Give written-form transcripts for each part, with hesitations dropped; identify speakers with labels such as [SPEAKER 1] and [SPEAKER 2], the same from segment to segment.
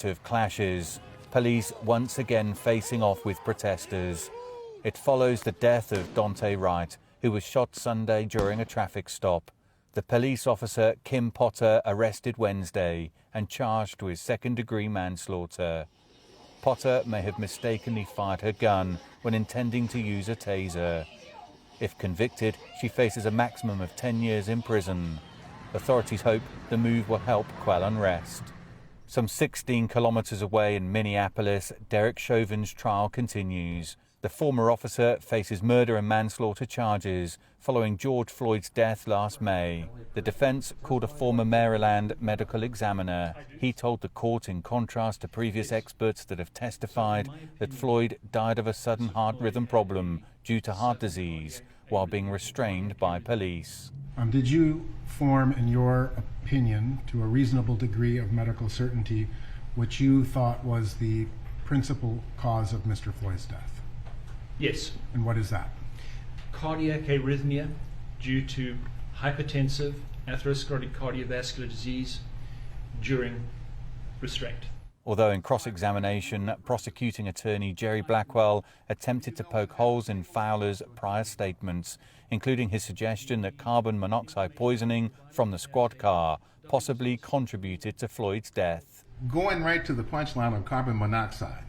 [SPEAKER 1] of clashes, police once again facing off with protesters. It follows the death of Daunte Wright, who was shot Sunday during a traffic stop. The police officer, Kim Potter, arrested Wednesday and charged with second-degree manslaughter. Potter may have mistakenly fired her gun when intending to use a taser. If convicted, she faces a maximum of 10 years in prison. Authorities hope the move will help quell unrest. Some 16 kilometers away in Minneapolis, Derek Chauvin's trial continues. The former officer faces murder and manslaughter charges following George Floyd's death last May. The defense called a former Maryland medical examiner. He told the court, in contrast to previous experts that have testified, that Floyd died of a sudden heart rhythm problem due to heart disease while being restrained by police.
[SPEAKER 2] Did you form, in your opinion, to a reasonable degree of medical certainty, what you thought was the principal cause of Mr. Floyd's death?
[SPEAKER 3] Yes.
[SPEAKER 2] And what is that?
[SPEAKER 3] Cardiac arrhythmia due to hypertensive atherosclerotic cardiovascular disease during restraint.
[SPEAKER 1] Although in cross-examination, prosecuting attorney Jerry Blackwell attempted to poke holes in Fowler's prior statements, including his suggestion that carbon monoxide poisoning from the squad car possibly contributed to Floyd's death.
[SPEAKER 4] Going right to the punchline on carbon monoxide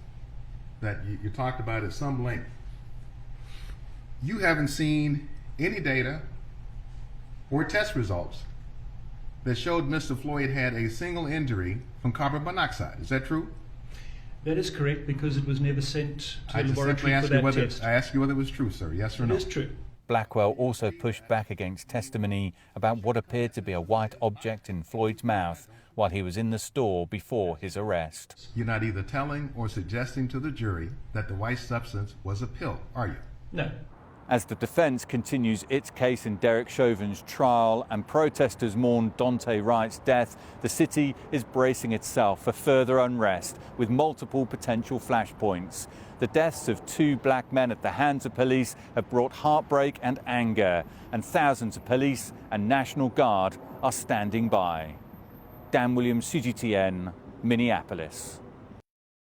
[SPEAKER 4] that you talked about at some length, you haven't seen any data or test results that showed Mr. Floyd had a single injury from carbon monoxide. Is that true?
[SPEAKER 3] That is correct, because it was never sent to the laboratory for that test.
[SPEAKER 4] I asked you whether it was true, sir. Yes or no?
[SPEAKER 3] It is true.
[SPEAKER 1] Blackwell also pushed back against testimony about what appeared to be a white object in Floyd's mouth while he was in the store before his arrest.
[SPEAKER 4] You're not either telling or suggesting to the jury that the white substance was a pill, are you?
[SPEAKER 3] No.
[SPEAKER 1] As the defense continues its case in Derek Chauvin's trial and protesters mourn Daunte Wright's death, the city is bracing itself for further unrest with multiple potential flashpoints. The deaths of 2 black men at the hands of police have brought heartbreak and anger, and thousands of police and National Guard are standing by. Dan Williams, CGTN, Minneapolis.